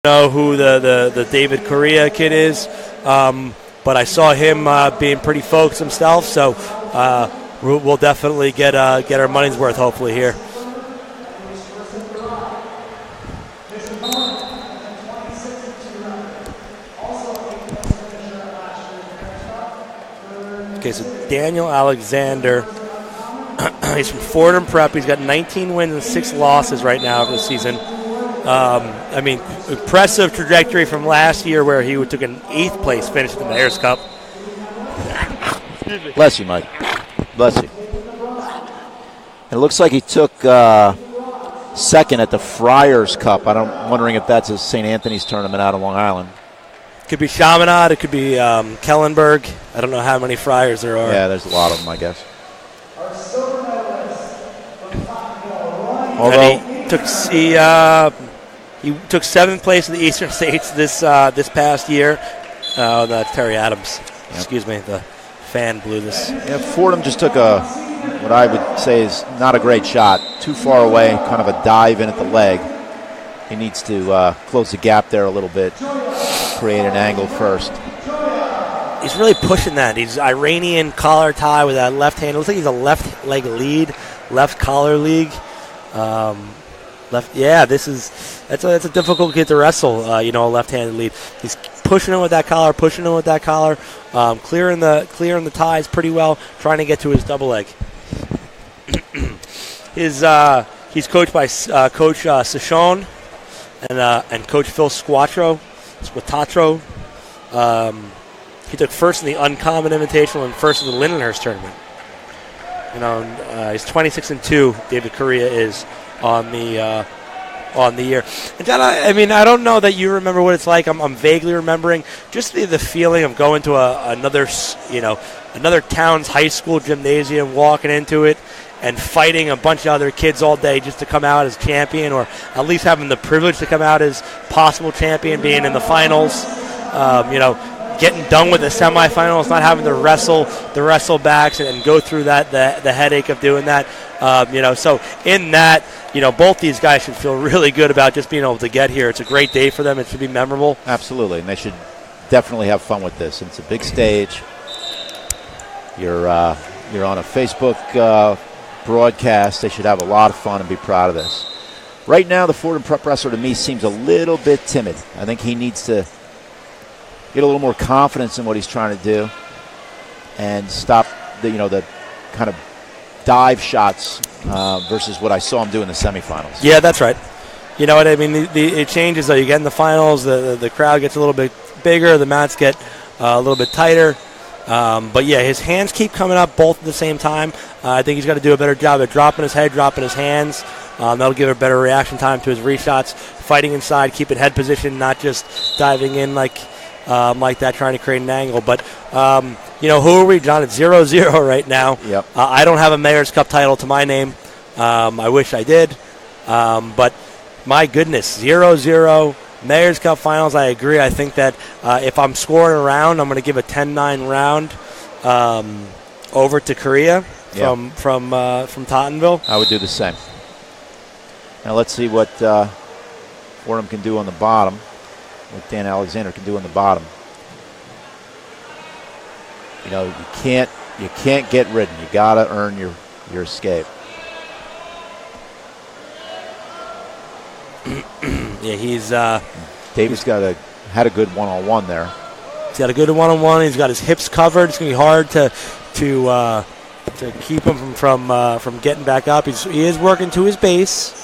know who the David Correa kid is, but I saw him being pretty focused himself, so we'll definitely get our money's worth hopefully here. Okay, so Daniel Alexander, he's from Fordham Prep. He's got 19 wins and 6 losses right now for the season. Impressive trajectory from last year where he took an 8th place finish at the Mayor's Cup. Bless you, Mike. Bless you. It looks like he took second at the Friars Cup. I'm wondering if that's a St. Anthony's tournament out of Long Island. Could be Chaminade. It could be Kellenberg. I don't know how many Friars there are. Yeah, there's a lot of them, I guess. Although he took 7th place in the Eastern States this past year. That's Terry Adams. Yep. Excuse me, the fan blew this. Yeah, Fordham just took what I would say is not a great shot. Too far away, kind of a dive in at the leg. He needs to close the gap there a little bit, create an angle first. He's really pushing that. He's Iranian collar tie with that left hand. It looks like he's a left leg lead, left collar league. That's a difficult kid to wrestle. A left-handed lead. He's pushing him with that collar, clearing the ties pretty well, trying to get to his double leg. He's coached by Coach Sashon and Coach Phil Squatro. He took first in the Uncommon Invitational and first in the Lindenhurst tournament. He's 26-2. David Correa is on the year. And John, I don't know that you remember what it's like. I'm vaguely remembering just the feeling of going to another town's high school gymnasium, walking into it, and fighting a bunch of other kids all day just to come out as champion, or at least having the privilege to come out as possible champion, being in the finals. Getting done with the semifinals, not having to wrestle the wrestlebacks and go through the headache of doing that. So in that, both these guys should feel really good about just being able to get here. It's a great day for them. It should be memorable. Absolutely, and they should definitely have fun with this. It's a big stage. You're on a Facebook broadcast. They should have a lot of fun and be proud of this. Right now, the Fordham Prep wrestler to me seems a little bit timid. I think he needs to get a little more confidence in what he's trying to do and stop the kind of dive shots versus what I saw him do in the semifinals. Yeah, that's right. You know what I mean? It changes though. You get in the finals, the crowd gets a little bit bigger, the mats get a little bit tighter. But yeah, his hands keep coming up both at the same time. I think he's got to do a better job at dropping his head, dropping his hands. That'll give a better reaction time to his reshots. Fighting inside, keeping head position, not just diving in like that, trying to create an angle. But, who are we, John? It's 0-0 right now. Yep. I don't have a Mayor's Cup title to my name. I wish I did. But, my goodness, 0-0. Mayor's Cup finals, I agree. I think that if I'm scoring a round, I'm going to give a 10-9 round over to Correa from Tottenville. I would do the same. Now let's see what Fordham can do on the bottom. What Dan Alexander can do on the bottom. You can't get ridden. You got to earn your escape. Yeah, he's David's had a good one-on-one there. He's got a good one-on-one. He's got his hips covered. It's going to be hard to keep him from getting back up. He is working to his base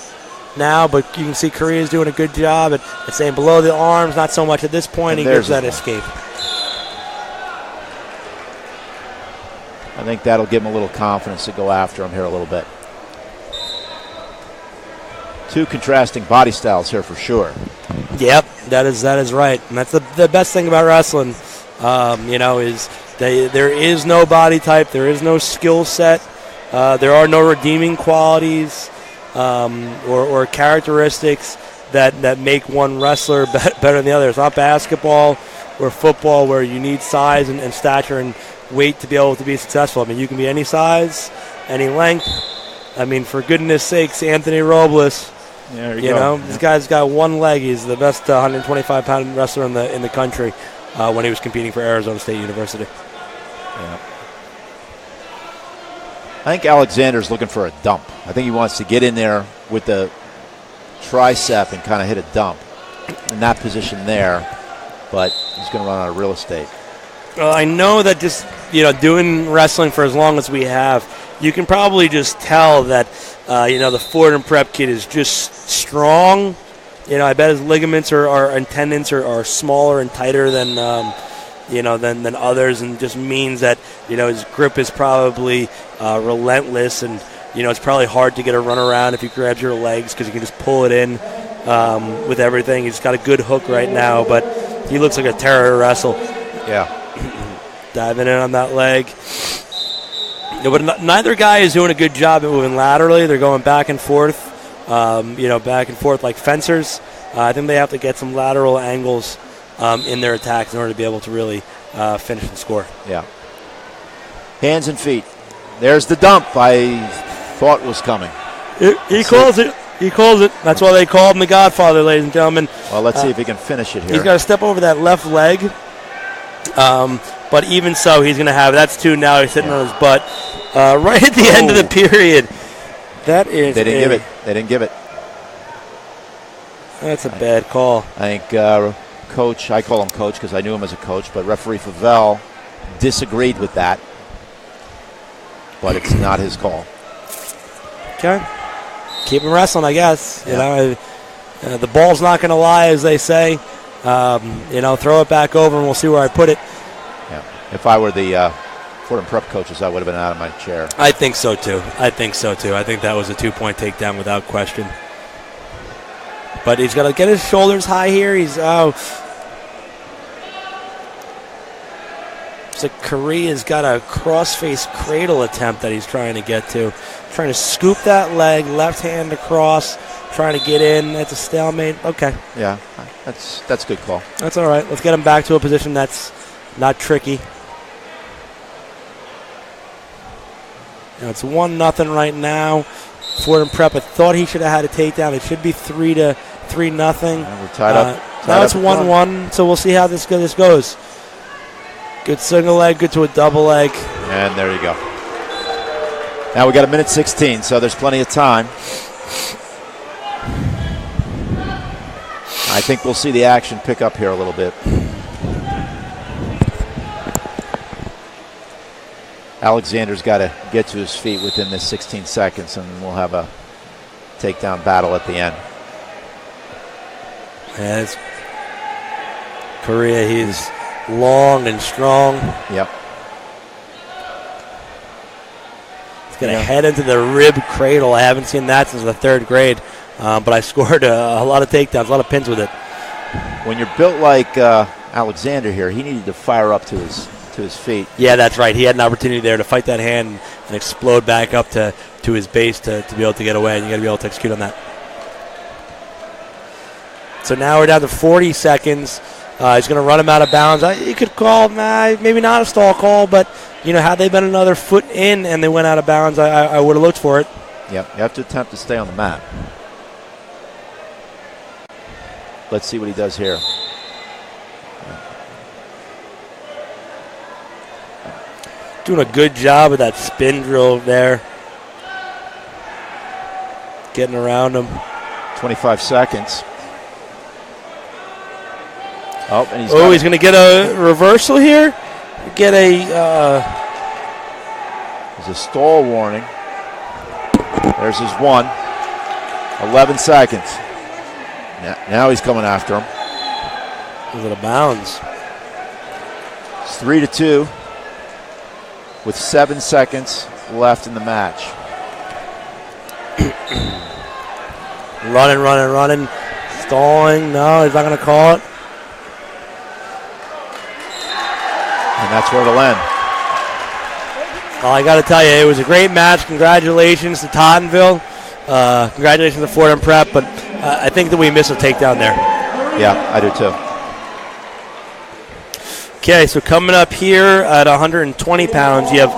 now, but you can see Correa's doing a good job at staying below the arms, not so much at this point. He gives that escape. I think that'll give him a little confidence to go after him here a little bit. Two contrasting body styles here for sure. Yep, that is right. And that's the best thing about wrestling, is there is no body type, there is no skill set, there are no redeeming qualities or characteristics that make one wrestler better than the other. It's not basketball or football where you need size and stature and weight to be able to be successful. I mean, you can be any size, any length. I mean, for goodness sakes, Anthony Robles There you know, this guy's got one leg. He's the best 125-pound wrestler in the country when he was competing for Arizona State University. Yeah. I think Alexander's looking for a dump. I think he wants to get in there with the tricep and kind of hit a dump in that position there, but he's going to run out of real estate. Well, I know that just, doing wrestling for as long as we have, you can probably just tell that, the Fordham Prep kid is just strong. I bet his ligaments and tendons are smaller and tighter than others, and just means that, his grip is probably relentless, and, it's probably hard to get a run around if he grabs your legs because you can just pull it in with everything. He's got a good hook right now, but he looks like a terror to wrestle. Yeah. Diving in on that leg. But neither guy is doing a good job at moving laterally. They're going back and forth, back and forth like fencers. I think they have to get some lateral angles in their attacks in order to be able to really finish the score. Yeah. Hands and feet. There's the dump I thought was coming. He calls it. He calls it. That's why they called him the Godfather, ladies and gentlemen. Well, let's see if he can finish it here. He's got to step over that left leg. But even so, he's going to have that's two now. He's sitting on his butt right at the end of the period. That is. They didn't give it. They didn't give it. That's a bad call. I think Coach, I call him Coach because I knew him as a coach, but referee Favell disagreed with that. But it's not his call. Okay. Keep him wrestling, I guess. Yeah. The ball's not going to lie, as they say. Throw it back over, and we'll see where I put it. Yeah. If I were the Fordham Prep coaches, I would have been out of my chair. I think so, too. I think that was a 2-point takedown without question. But he's got to get his shoulders high here. It's like Correa's got a cross-face cradle attempt that he's trying to get to. Trying to scoop that leg, left hand across, trying to get in. That's a stalemate. Okay. Yeah, that's a good call. That's all right. Let's get him back to a position that's not tricky. It's 1-0 right now. Fordham Prep, I thought he should have had a takedown. It should be 3-0. We're tied up. Now it's 1-1, so we'll see how this goes. Good single leg, good to a double leg. And there you go. Now we got 1:16, so there's plenty of time. I think we'll see the action pick up here a little bit. Alexander's got to get to his feet within this 16 seconds, and we'll have a takedown battle at the end. Yeah, it's Correa. He's long and strong. Yep. He's going to head into the rib cradle. I haven't seen that since the third grade, but I scored a lot of takedowns, a lot of pins with it. When you're built like Alexander here, he needed to fire up to his feet. Yeah, that's right. He had an opportunity there to fight that hand and explode back up to his base to be able to get away, and you got to be able to execute on that. So now we're down to 40 seconds. He's going to run him out of bounds. You could call, maybe not a stall call, but had they been another foot in and they went out of bounds, I would have looked for it. Yep, you have to attempt to stay on the mat. Let's see what he does here. Doing a good job of that spin drill there. Getting around him. 25 seconds. Oh, and he's going to get a reversal here. Get a... There's a stall warning. There's his one. 11 seconds. Now he's coming after him. He's out of bounds. It's 3-2 with 7 seconds left in the match. Running. Stalling. No, he's not going to call it. And that's where it'll end. Well, I got to tell you, it was a great match. Congratulations to Tottenville. Congratulations to Fordham Prep. But I think that we missed a takedown there. Yeah, I do too. Okay, so coming up here at 120 pounds, you have